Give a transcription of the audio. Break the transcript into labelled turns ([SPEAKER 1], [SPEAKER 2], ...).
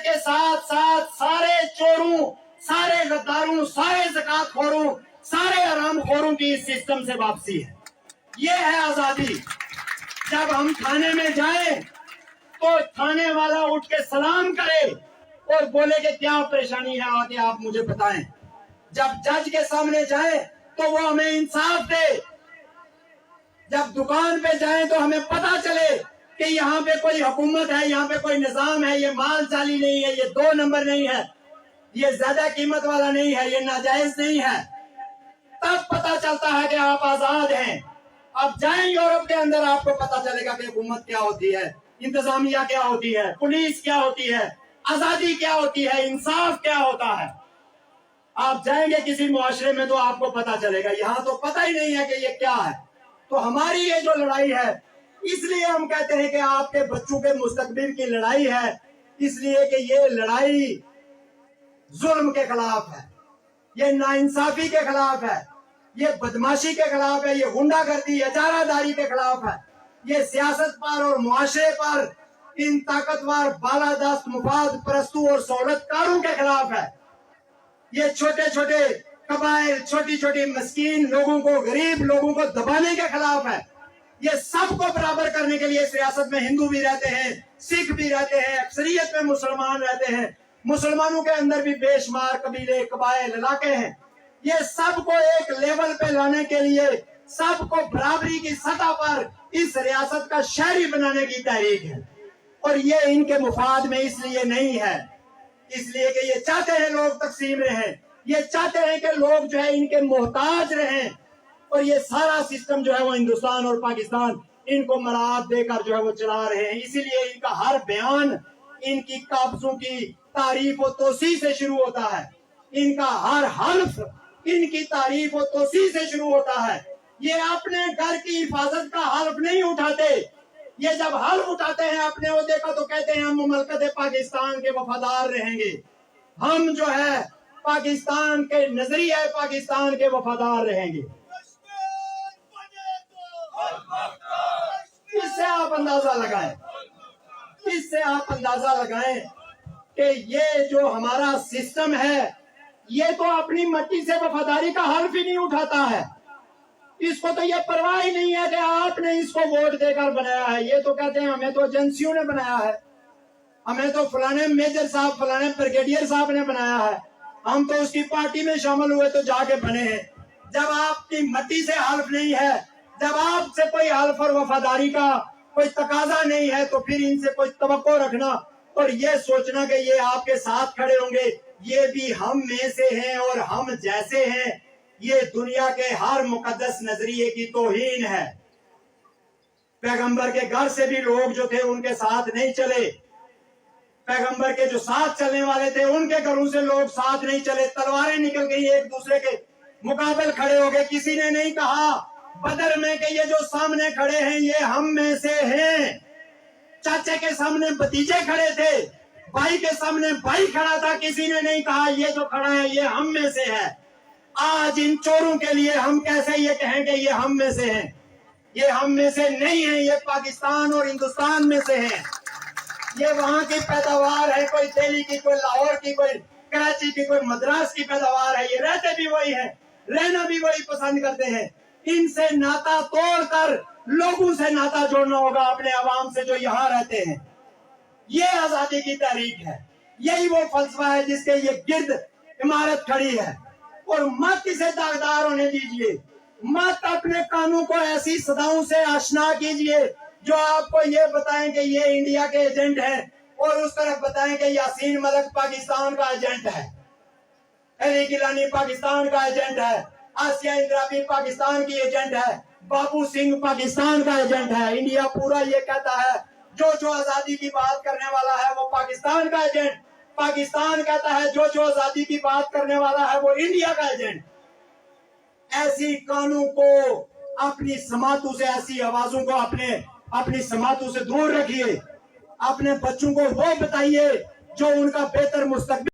[SPEAKER 1] کے ساتھ ساتھ سارے چوروں، سارے غداروں، سارے زکات خوروں، سارے حرام خوروں کی اس سسٹم سے واپسی ہے۔ یہ ہے آزادی۔ جب ہم تھانے میں جائیں تو تھانے والا اٹھ کے سلام کرے اور بولے کہ کیا پریشانی ہے، آگے آپ مجھے بتائیں۔ جب جج کے سامنے جائیں تو وہ ہمیں انصاف دے۔ جب دکان پہ جائیں تو ہمیں پتا چلے کہ یہاں پہ کوئی حکومت ہے، یہاں پہ کوئی نظام ہے، یہ مال چالی نہیں ہے، یہ 2 نمبر نہیں ہے، یہ زیادہ قیمت والا نہیں ہے، یہ ناجائز نہیں ہے۔ تب پتا چلتا ہے کہ آپ آزاد ہیں۔ اب جائیں یورپ کے اندر، آپ کو پتا چلے گا کہ حکومت کیا ہوتی ہے، انتظامیہ کیا ہوتی ہے، پولیس کیا ہوتی ہے، آزادی کیا ہوتی ہے، انصاف کیا ہوتا ہے۔ آپ جائیں گے کسی معاشرے میں تو آپ کو پتا چلے گا، یہاں تو پتا ہی نہیں ہے کہ یہ کیا ہے۔ تو ہماری یہ جو لڑائی ہے، اس لیے ہم کہتے ہیں کہ آپ کے بچوں کے مستقبل کی لڑائی ہے، اس لیے کہ یہ لڑائی ظلم کے خلاف ہے، یہ ناانصافی کے خلاف ہے، یہ بدماشی کے خلاف ہے، یہ غنڈہ گردی، اجارہ داری کے خلاف ہے، یہ سیاست پر اور معاشرے پر ان طاقتور بالادست مفاد پرستوں اور سہولت کاروں کے خلاف ہے۔ یہ چھوٹے چھوٹے قبائل، چھوٹی چھوٹی مسکین لوگوں کو، غریب لوگوں کو دبانے کے خلاف ہے۔ یہ سب کو برابر کرنے کے لیے اس ریاست میں ہندو بھی رہتے ہیں، سکھ بھی رہتے ہیں، اکثریت میں مسلمان رہتے ہیں، مسلمانوں کے اندر بھی بے شمار قبیلے، قبائل، علاقے ہیں۔ یہ سب کو ایک لیول پہ لانے کے لیے، سب کو برابری کی سطح پر اس ریاست کا شہری بنانے کی تحریک ہے۔ اور یہ ان کے مفاد میں اس لیے نہیں ہے، اس لیے کہ یہ چاہتے ہیں لوگ تقسیم رہیں، یہ چاہتے ہیں کہ لوگ جو ہے ان کے محتاج رہیں، اور یہ سارا سسٹم جو ہے وہ ہندوستان اور پاکستان ان کو مراعات دے کر جو ہے وہ چلا رہے ہیں۔ اسی لیے ان کا ہر بیان ان کی قابضوں کی تعریف و توصیف سے شروع ہوتا ہے، ان کا ہر حلف ان کی تعریف و توصیف سے شروع ہوتا ہے۔ یہ اپنے گھر کی حفاظت کا حلف نہیں اٹھاتے، یہ جب حلف اٹھاتے ہیں اپنے عہدے کا تو کہتے ہیں ہم مملکت پاکستان کے وفادار رہیں گے، ہم جو ہے پاکستان کے نظریہ پاکستان کے وفادار رہیں گے۔ اس سے آپ اندازہ لگائیں، اس سے آپ اندازہ لگائیں کہ یہ جو ہمارا سسٹم ہے یہ تو اپنی مٹی سے وفاداری کا حلف ہی نہیں اٹھاتا ہے۔ اس کو تو یہ پرواہ ہی نہیں ہے کہ آپ نے اس کو ووٹ دے کر بنایا ہے، یہ تو کہتے ہیں ہمیں تو ایجنسیوں نے بنایا ہے، ہمیں تو فلانے میجر صاحب، فلانے بریگیڈیئر صاحب نے بنایا ہے، ہم تو اس کی پارٹی میں شامل ہوئے تو جا کے بنے ہیں۔ جب آپ کی مٹی سے حلف نہیں ہے، جب آپ سے کوئی حلف اور وفاداری کا کوئی تقاضا نہیں ہے تو پھر ان سے کوئی توقع رکھنا اور یہ سوچنا کہ یہ آپ کے ساتھ کھڑے ہوں گے، یہ بھی ہم میں سے ہیں اور ہم جیسے ہیں، یہ دنیا کے ہر مقدس نظریے کی توہین ہے۔ پیغمبر کے گھر سے بھی لوگ جو تھے ان کے ساتھ نہیں چلے، پیغمبر کے جو ساتھ چلنے والے تھے ان کے گھروں سے لوگ ساتھ نہیں چلے، تلواریں نکل گئی، ایک دوسرے کے مقابل کھڑے ہو گئے۔ کسی نے نہیں کہا بدر میں کہ یہ جو سامنے کھڑے ہیں یہ ہم میں سے ہیں۔ چاچے کے سامنے بھتیجے کھڑے تھے، بھائی کے سامنے بھائی کھڑا تھا، کسی نے نہیں کہا یہ جو کھڑا ہے یہ ہم میں سے ہے۔ آج ان چوروں کے لیے ہم کیسے یہ کہیں کہ یہ ہم میں سے ہیں؟ یہ ہم میں سے نہیں ہیں، یہ پاکستان اور ہندوستان میں سے ہیں۔ یہ وہاں کی پیداوار ہے، کوئی دہلی کی، کوئی لاہور کی، کوئی کراچی کی، کوئی مدراس کی پیداوار ہے۔ یہ رہتے بھی وہی ہیں، رہنا بھی وہی پسند کرتے ہیں۔ ان سے ناتا توڑ کر لوگوں سے ناتا جوڑنا ہوگا، اپنے عوام سے جو یہاں رہتے ہیں۔ یہ آزادی کی تحریک ہے، یہی وہ فلسفہ ہے جس کے یہ گرد عمارت کھڑی ہے۔ اور مت اسے داغدار ہونے دیجئے، مت اپنے کانوں کو ایسی صداؤں سے آشنا کیجئے جو آپ کو یہ بتائیں کہ یہ انڈیا کے ایجنٹ ہیں اور اس طرف بتائیں کہ یاسین ملک پاکستان کا ایجنٹ ہے، علی گیلانی پاکستان کا ایجنٹ ہے، آسیہ اندرابی پاکستان کی ایجنٹ ہے، بابو سنگھ پاکستان کا ایجنٹ ہے۔ انڈیا پورا یہ کہتا ہے جو آزادی کی بات کرنے والا ہے وہ پاکستان کا ایجنٹ، پاکستان کہتا ہے جو آزادی کی بات کرنے والا ہے وہ انڈیا کا ایجنٹ۔ ایسی کانوں کو اپنی سماعتوں سے، ایسی آوازوں کو اپنی سماعتوں سے دور رکھیے، اپنے بچوں کو وہ بتائیے جو ان کا بہتر مستقبل